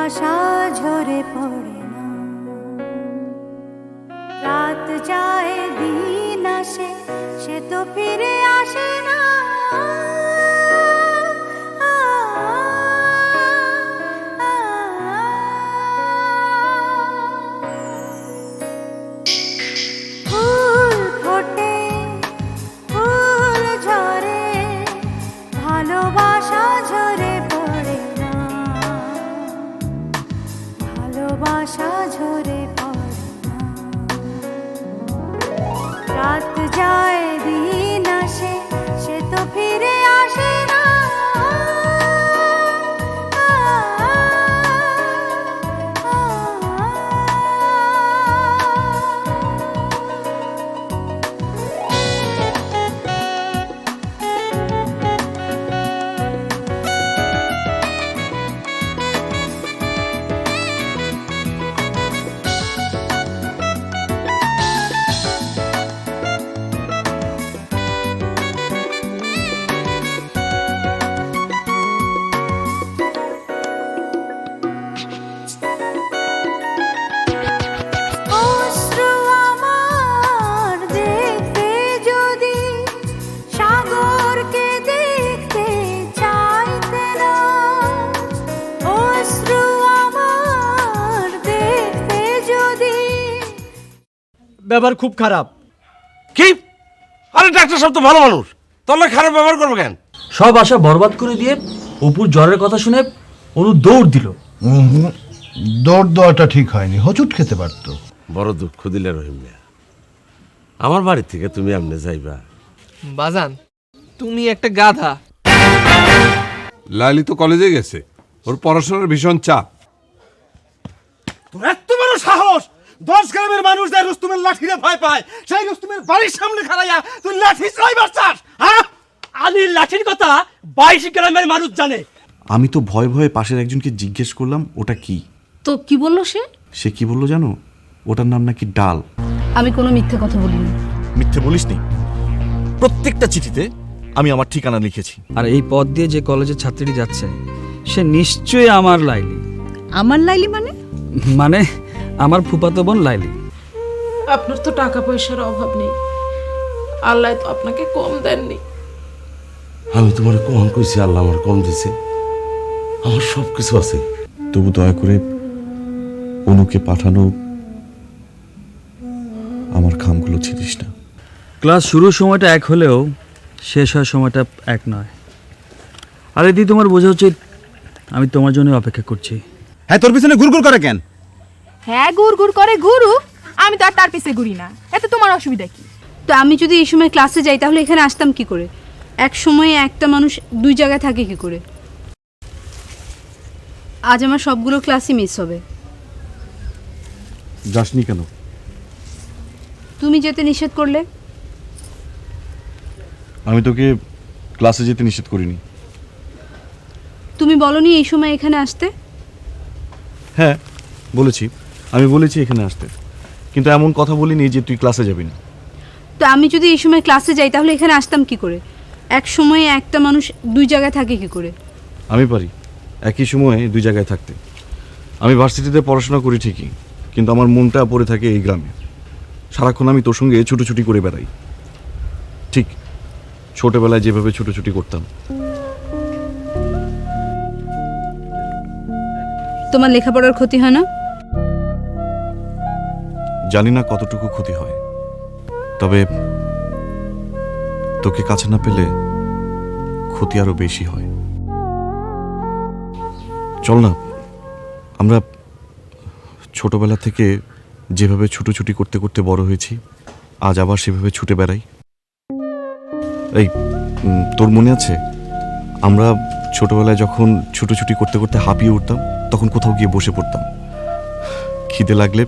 ভালোবাসা ঝরে পড়ে না, রাত যায় দিন আসে, সে তো ফিরে আসে না। ফুল ফোটে, ফুল ঝরে, ভালোবাসা ঝরে পড়ে না, ভালোবাসা ঝরে পড়ে না। রাত যায় দিন আসে, সে তো ফিরে আসে না। অশ্রু আমার দেখতে যদি সাগরকে দেখতে চাইতে না, অশ্রু আমার দেখতে যদি। ব্যবহার খুব খারাপ। কি? আরে ডাক্তার সাহেব তো ভালো মানুষ, তাহলে খারাপ ব্যবহার করবো কেন? সব আশা বরবাদ করে দিয়ে অপুর জ্বরের কথা শুনে অনু দৌড় দিল। দৌড় দেওয়াটা ঠিক হয়নি, হোঁচট খেতে পারতো। বড় দুঃখ দিলে রহিম মিয়া, আমার বাড়ি থেকে তুমি এমনি যাইবা? বাজান তুমি একটা গাধা। লালি তো কলেজে গেছে, ওর পড়াশোনার ভীষণ চাপ। তোর এত বড় সাহস! 10 গ্রামের মানুষ যায় রুস্তুমের লাঠিরে ভয় পায়, সেই রুস্তুমের বাড়ির সামনে খাড়াইয়া তুই লাঠি চালাইবার চাস? হ্যাঁ, আলীর লাঠির কথা 22 গ্রামের মানুষ জানে। আমি তো ভয়ে ভয়ে পাশের একজনকে জিজ্ঞেস করলাম ওটা কি। তো কি বললো সে? সে কি বললো জানো? ওটার নাম নাকি ডাল। আমি কোনো মিথ্যে কথা বলিনি। মিথ্যে বলিসনি? প্রত্যেকটা চিঠিতে আমি আমার ঠিকানা লিখেছি। আর এই পথ দিয়ে যে কলেজের ছাত্রীটি যাচ্ছে সে নিশ্চয়ই আমার লাইলি। আমার লাইলি মানে? মানে আমার ফুফাতো বোন লাইলি। আপনার তো টাকা পয়সার অভাব নেই, আল্লাহ তো আপনাকে কম দেননি। আমি তোমার কম কইছি, আল্লাহ আমার কম দিছে? আমার সব কিছু আছে। তবু দয়া করে অনুকে পাঠানো আমার খামগুলো ছিড়িস না। ক্লাস শুরুর সময়টা এক হলেও শেষ হওয়ার সময়টা এক নয়। আর এদি তোমার বোঝা উচিত আমি তোমার জন্য অপেক্ষা করছি। হ্যাঁ, তোর পিছনে ঘুরঘুর করে কেন? হ্যাঁ গুড় গুড় করে ঘুরু, আমি তো আর তার পিছে ঘুরি না। এতে তোমার অসুবিধা কি? তো আমি যদি এই সময় ক্লাসে যাই তাহলে এখানে আসতাম কি করে? এক সময়ে একটা মানুষ দুই জায়গায় থাকে কি করে? আজ আমার সবগুলো ক্লাসই মিস হবে। যাসনি কেন? তুমি যেতে নিষেধ করলে। আমি তোকে ক্লাসে যেতে নিষেধ করিনি। তুমি বলনি এই সময় এখানে আসতে। হ্যাঁ বলেছি, আমি বলেছি এখানে আসতে, কিন্তু এমন কথা বলিনি যে তুই ক্লাসে যাবি না। তো আমি যদি এই সময় ক্লাসে যাই তাহলে এখানে আসতাম কি করে? এক সময়ে একটা মানুষ দুই জায়গায় থাকে কি করে? আমি পারি একই সময়ে দুই জায়গায় থাকতে। আমি ভার্সিটিতে পড়াশোনা করি ঠিকই, কিন্তু আমার মনটা পড়ে থাকে এই গ্রামে। সারাক্ষণ আমি তোর সঙ্গে ছুটোছুটি করে বেড়াই, ঠিক ছোটবেলায় যেভাবে ছুটোছুটি করতাম। তোমার লেখাপড়ার ক্ষতি হয় না? জানি না কতটুকু ক্ষতি হয়, তবে তোকে কাছে না পেলে ক্ষতি আরো বেশি হয়। চল না, আমরা ছোটবেলা থেকে যেভাবে ছুটোছুটি করতে করতে বড় হয়েছি, আজ আবার সেভাবে ছুটে বেড়াই। এই তোর মনে আছে আমরা ছোটবেলায় যখন ছুটোছুটি করতে করতে হাঁপিয়ে উঠতাম, তখন কোথাও গিয়ে বসে পড়তাম। খিদে লাগলে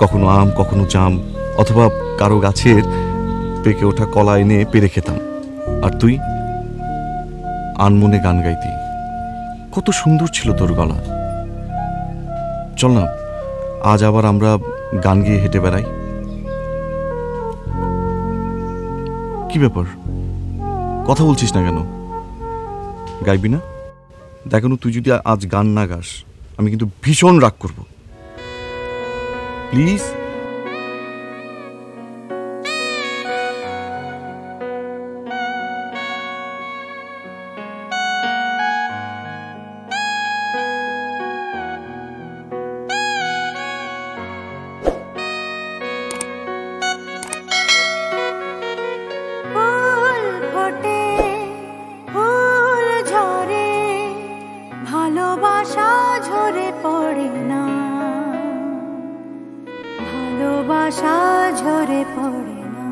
কখনো আম, কখনো জাম, অথবা কারো গাছের পেকে ওঠা কলা এনে পেরে খেতাম। আর তুই আনমনে গান গাইতি। কত সুন্দর ছিল তোর গলা। চল না, আজ আবার আমরা গান গেয়ে হেঁটে বেড়াই। কি ব্যাপার, কথা বলছিস না কেন? গাইবি না? দেখো তুই যদি আজ গান না গাস আমি কিন্তু ভীষণ রাগ করব। প্লিজ। ফুল ফোটে ফুল ঝরে ভালোবাসা ঝরে পড়ে না, ভালোবাসা ঝরে পড়ে না।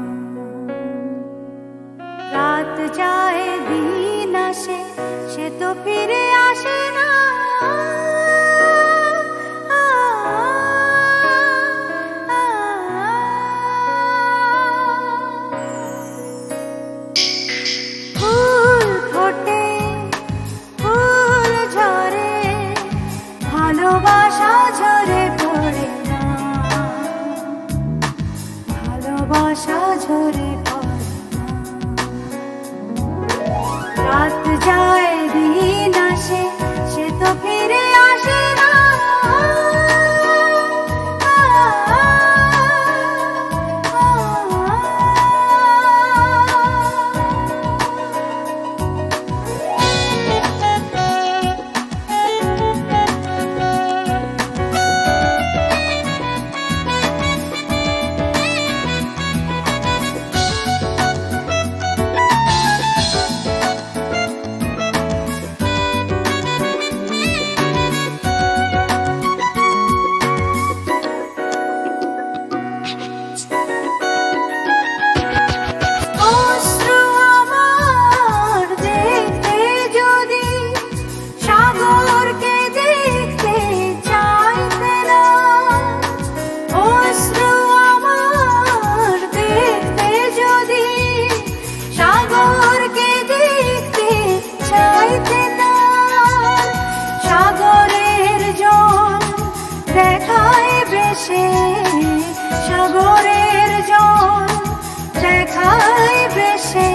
রাত যায় দিন আসে সে তো ফিরে আসে না। ফুল ফোটে ফুল ঝরে ভালোবাসা ঝরে পড়ে না, ভালোবাসা ঝরে পড়ে না। রাত যায় দিন আসে সে তো ফিরে আসে না। অশ্রু আমার দেখতে যদি সাগরকে দেখতে চাইতে না, অশ্রু আমার দেখতে যদি সাগরকে দেখতে চাইতে না। সাগরের জল দেখায় বেশে, সাগরের জল দেখায় বেশে,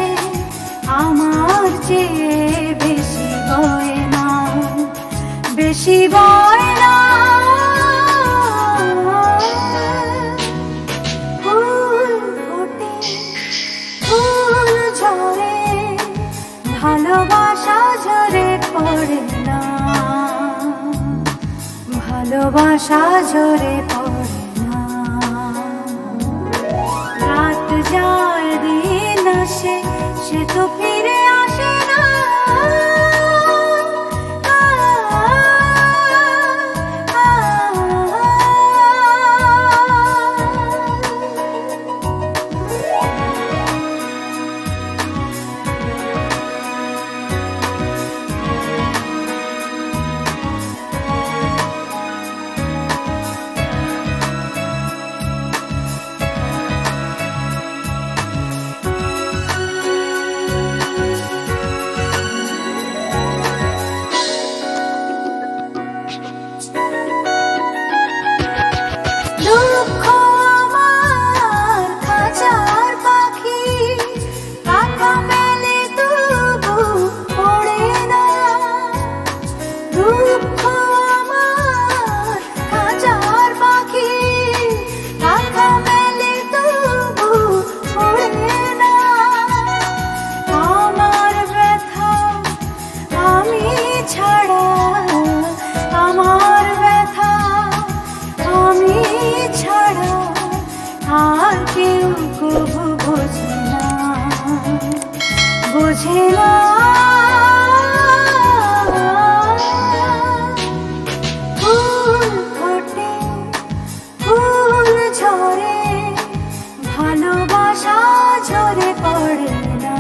আমার চেয়ে বেশি বয় না, বেশি বয় না। ফুল ফোটে ফুল ঝরে ভালোবাসা ঝরে পড়ে না, ভালোবাসা ঝরে পড়ে না। রাত যায় দিন আসে সে তো ফিরে আসে না। দুঃখ আমার খাঁচার পাখি, পাখা মেলে তবু ওড়ে না। দুঃখ আমার খাঁচার পাখি, পাখা মেলে তবু ওড়ে না। আমার ব্যথা আমি ছাড়া, আমার ব্যথা আমি ছাড়া আর কেউ কবু বোঝে না, বোঝে না। ফুল ফোটে ফুল ঝরে ভালোবাসা ঝরে পড়ে না,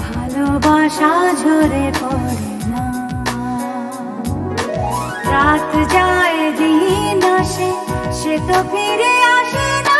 ভালোবাসা ঝরে পড়ে না। রাত যায় দিন আসে সে তো ফিরে আসে না।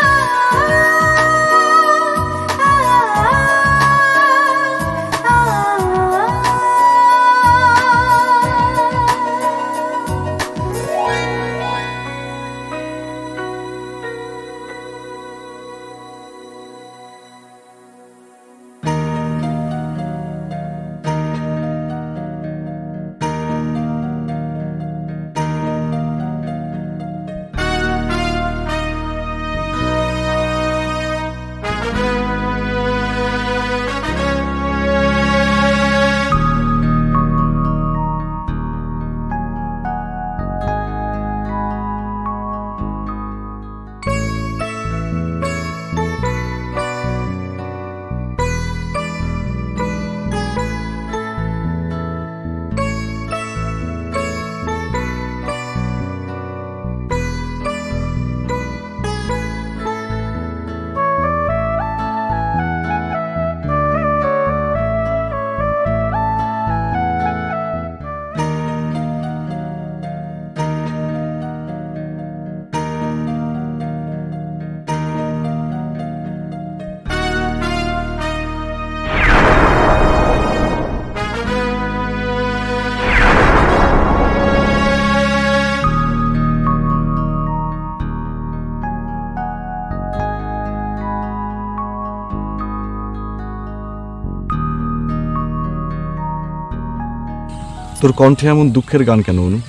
তোর কণ্ঠে এমন দুঃখের গান কেন অনু?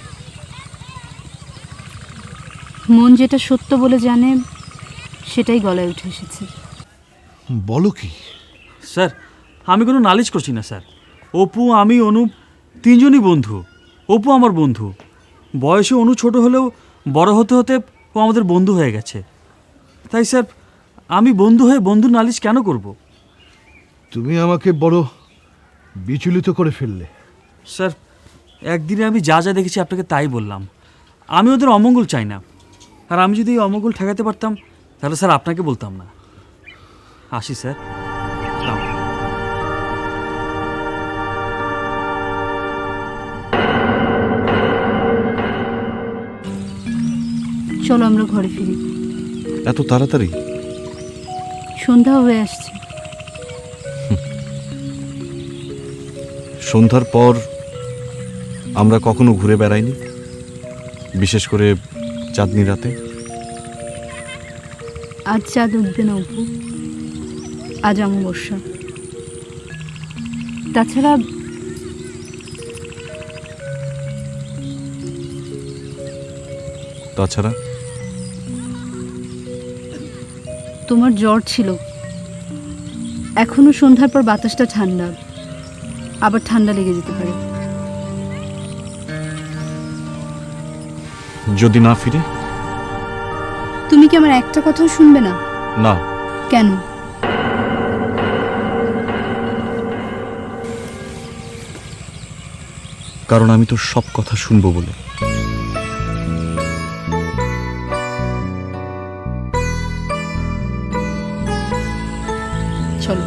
মন যেটা সত্য বলে জানে সেটাই গলায় উঠে এসেছে। বলো কি? স্যার আমি কোনো নালিশ করছি না স্যার। অপু, আমি, অনুপ তিনজনই বন্ধু। অপু আমার বন্ধু, বয়সে অনু ছোট হলেও বড় হতে হতে ও আমাদের বন্ধু হয়ে গেছে। তাই স্যার আমি বন্ধু হয়ে বন্ধুর নালিশ কেন করব? তুমি আমাকে বড় বিচলিত করে ফেললে। স্যার একদিনে আমি যা যা দেখেছি আপনাকে তাই বললাম। আমি ওদের অমঙ্গল চাই না, আর আমি যদি এই অমঙ্গল ঠেকাতে পারতাম তাহলে স্যার আপনাকে বলতাম না। আসি স্যার। চলো আমরা ঘরে ফিরি। এত তাড়াতাড়ি? সন্ধ্যা হয়ে আসছে। সন্ধ্যার পর আমরা কখনো ঘুরে বেড়াইনি, বিশেষ করে চাঁদনি রাতে। আজ চাঁদ উঠবে না অপু, আজ অমাবস্যা। তাছাড়া তাছাড়া তোমার জ্বর ছিল, এখনো সন্ধ্যার পর বাতাসটা ঠান্ডা, আবার ঠান্ডা লেগে যেতে পারে। যদি না ফিরে? তুমি কি আমার একটা কথাও শুনবে না? না। কেন? কারণ আমি তোর সব কথা শুনবো বলে। চলো।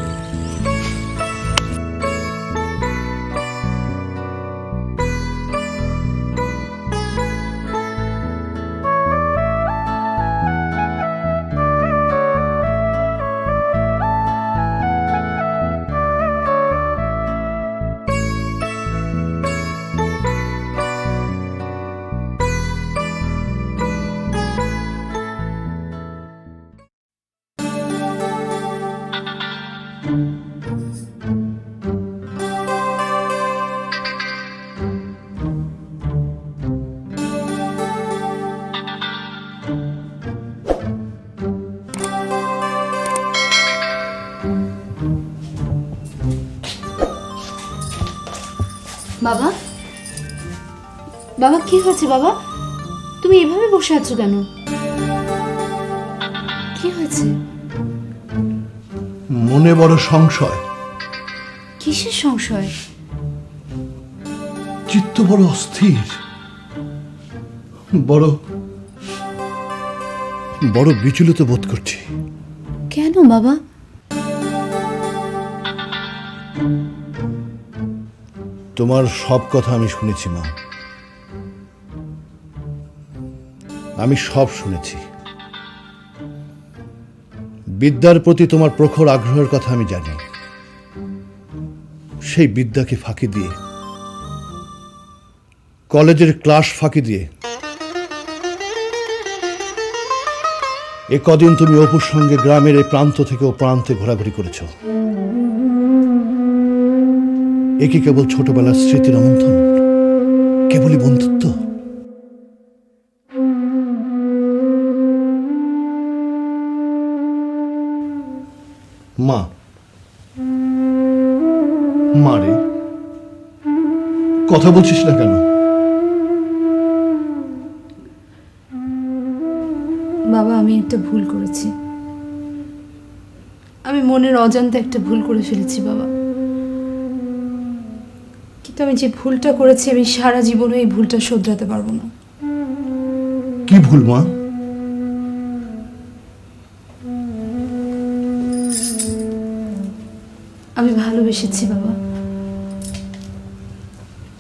বাবা, বাবা কি হয়েছে বাবা? তুমি এভাবে বসে আছো কেন? কি হয়েছে? মনে বড় সংশয়। কিসের সংশয়? চিত্ত বড় অস্থির, বড় বড় বিচলিত বোধ করছি। কেন বাবা? তোমার সব কথা আমি শুনেছি মা, আমি সব শুনেছি। বিদ্যার প্রতি তোমার প্রখর আগ্রহের কথা আমি জানি। সেই বিদ্যাকে ফাঁকি দিয়ে, কলেজের ক্লাস ফাঁকি দিয়ে এ কদিন তুমি অপুর সঙ্গে গ্রামের এই প্রান্ত থেকে ও প্রান্তে ঘোরাঘুরি করেছ। এ কি কেবল ছোটবেলার স্মৃতির আমন্ত্রণ? কেবলই বন্ধুত্ব? মা, মারে কথা বলছিস না কেন? বাবা আমি একটা ভুল করেছি, আমি মনের অজান্তে একটা ভুল করে ফেলেছি বাবা। কিন্তু আমি যে ভুলটা করেছি আমি সারা জীবনে এই ভুলটা শোধরাতে পারবো না। কি ভুল মা? আমি ভালোবেসেছি বাবা,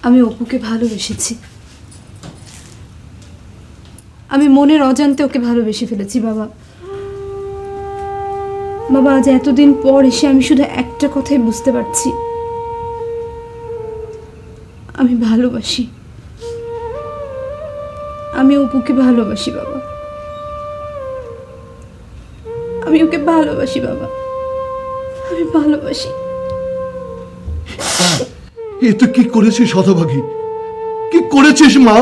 আমি অপুকে ভালোবেসেছি। আমি মনের অজান্তে ওকে ভালোবেসে ফেলেছি বাবা। বাবা আজ এতদিন পর এসে আমি শুধু একটা কথাই বুঝতে পারছি, আমি ভালোবাসি, আমি অপুকে ভালোবাসি বাবা, আমি ওকে ভালোবাসি বাবা, আমি ভালোবাসি। এ তো কি করেছিস হতভাগী? করেছিস মা?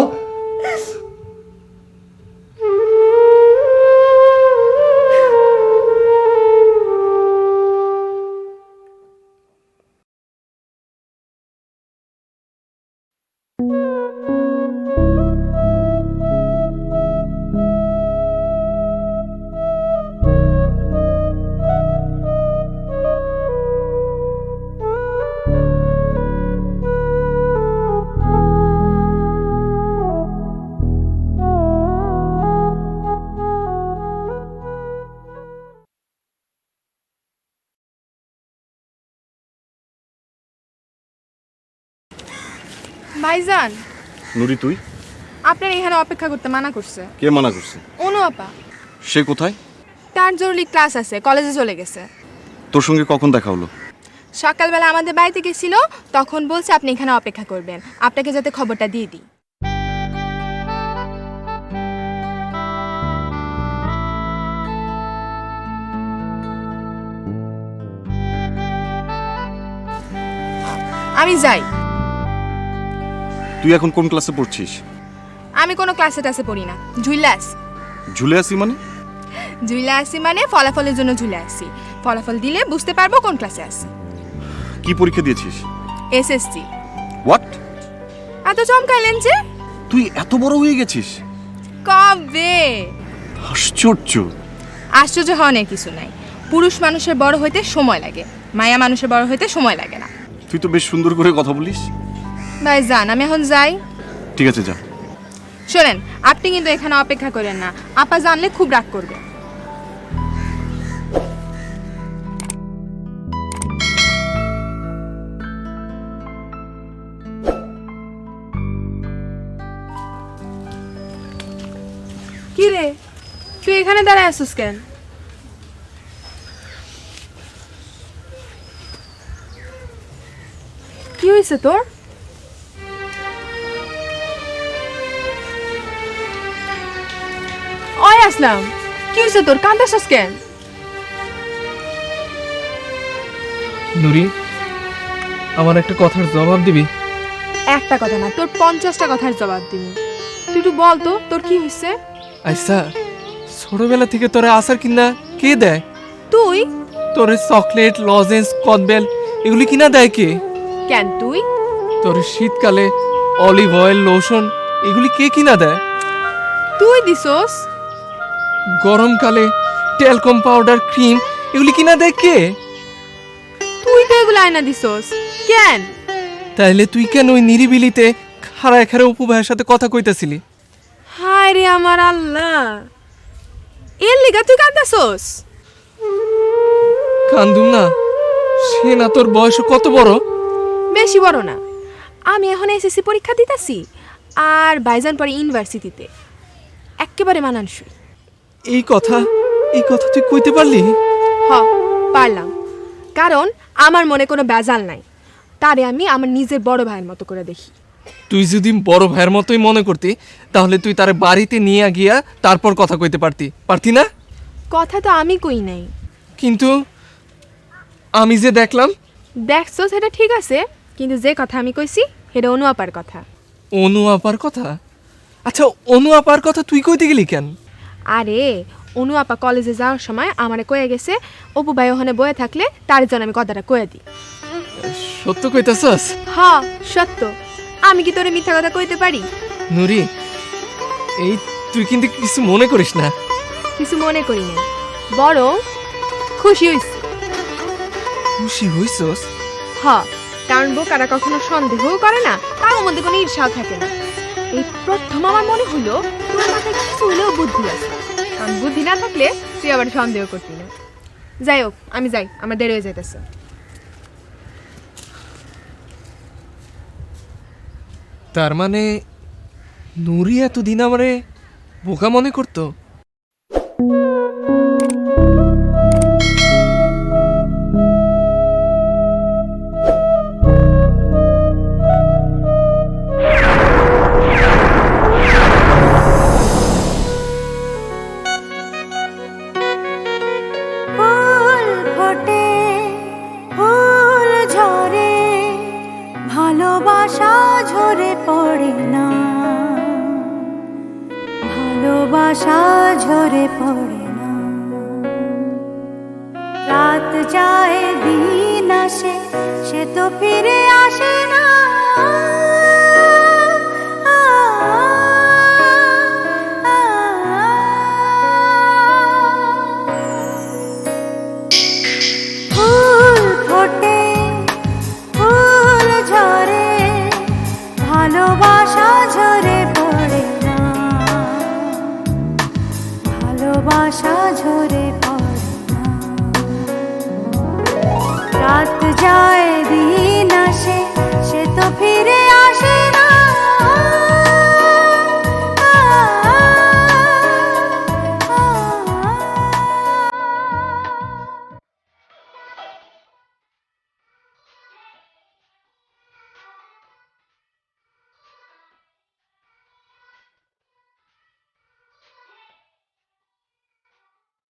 ভাইজান, নুরি, তুই? আপনার এখানে অপেক্ষা করতে মানা করছে। কে মানা করছে? অনু আপা। সে কোথায়? তার জরুরি ক্লাস আছে, কলেজে চলে গেছে। তোর সঙ্গে কখন দেখা হলো? সকালবেলা আমাদের বাড়িতে গেছিল, তখন বলছে আপনি এখানে অপেক্ষা করবেন, আপনাকে যাতে খবরটা দিয়ে দিই। আমি যাই। তুই এখন কোন ক্লাসে পড়ছিস? আমি কোনো ক্লাসে টাসে পড়ি না, ঝুলে আসি। ঝুলে আসি মানে? ঝুলে আসি মানে ফলাফলের জন্য ঝুলে আসি। ফলাফল দিলে বুঝতে পারবো কোন ক্লাসে আসি। কি পরীক্ষা দিয়েছিস? এসএসসি। হোয়াট? এত চমকাইলেন যে? তুই এত বড় হয়ে গেছিস? কবে? আশ্চর্য। আশ্চর্য হওয়ার কিছু নাই। পুরুষ মানুষের বড় হইতে সময় লাগে, মায়া মানুষের বড় হইতে সময় লাগে না। তুই তো বেশ সুন্দর করে কথা বলিস। ভাইজান, আমি এখন যাই। ঠিক আছে, যা। শোনেন, আপনি কিন্তু এখানে অপেক্ষা করেন না, আপা জানলে খুব রাগ করবে। কি রে, তুই এখানে দাঁড়ায় আসছিস কেন? কি হয়েছে তোর? ওই আসলাম, কি হয়েছে তোর? কান্দাছিস কেন? নুরি, আমার একটা কথার জবাব দিবি? একটা কথা না, তোর 50টা কথার জবাব দিবি। তুই একটু বল তো, তোর কি হয়েছে? আচ্ছা, ছোটবেলা থেকে তোরা আসার কিনা কে দেয়? তুই? তোর চকলেট, লজেন্স, কদবেল এগুলি কিনা দেয় কে? কেন তুই? তোর শীতকালে অলিভ অয়েল, লোশন এগুলি কে কিনা দেয়? তুই দিছস? গরমকালে টেলকম পাউডার, ক্রিম এগুলি কিনা দেয় কে? তুই তো এগুলো আয়না দিছস। কেন? তাইলে তুই কেন ওই নিরিবিলিতে খাড়ায় খাড়ায় অপু ভাইয়ের সাথে কথা কইতাছিলি? হায় রে আমার আল্লাহ, এর লিগা তুই কাঁদাছস? কান্দুম না, সে না তোর বয়স কত বড়? বেশি বড় না, আমি এখন এসএসসি পরীক্ষা দিতেছি, আর ভাইজান পরে ইউনিভার্সিটিতে। একেবারে মানানসই। এই কথা তুই কইতে পারলি? হ, পারলাম, কারণ আমার মনে কোনো বেজাল নাই। তারে আমি আমার নিজের বড় ভাইয়ের মতো করে দেখি। তুই যদি বড় ভাইয়ের মতোই মনে করতি, তাহলে তুই তার বাড়িতে নিয়ে গিয়া তারপর কথা কইতে পারতি না? কথা তো আমি কই নাই। কিন্তু আমি যে দেখলাম। দেখছো, সেটা ঠিক আছে, কিন্তু যে কথা আমি কইছি সেটা অনু আপার কথা। অনু আপার কথা? আচ্ছা, অনু আপার কথা তুই কইতে গেলি কেন? আরে, অনু আপা কলেজে যাওয়ার সময় আমারে কয়ে গেছে অপু ভাই ওখানে বয়ে থাকলে তার জন্য আমি কথাটা কয়ে দিই। সত্য কইতাছস? হ্যাঁ, সত্য। আমি কি তোরে মিথ্যা কথা কইতে পারি? নুরি, এই তুই কিন্তু কিছু মনে করিস না। কিছু মনে করি না, বরং খুশি হইছি। খুশি হইছস? হ্যাঁ, কারণ বোকারা কখনো সন্দেহও করে না, তার মধ্যে কোনো ঈর্ষাও থাকে না। এই প্রথম আমার মনে হলো তোর মাথায় কিছু হলেও বুদ্ধি আছে, কারণ বুদ্ধি না থাকলে তুই আবার সন্দেহ করতি না। যাই হোক, আমি যাই, আমার দেরি হয়ে যাইতেছে। তার মানে নুরি এতদিন আমারে বোকা মনে করতো? ফুল ফোটে, ফুল ঝরে, ভালোবাসা ঝরে পড়ে না। ভালোবাসা ঝরে পড়ে না, রাত যায় দিন আসে সে তো ফিরে আসে না। ফুল ফোটে ফুল ঝরে ভালোবাসা ঝরে পড়ে না, ভালোবাসা ঝরে পড়ে না। রাত যায় দিন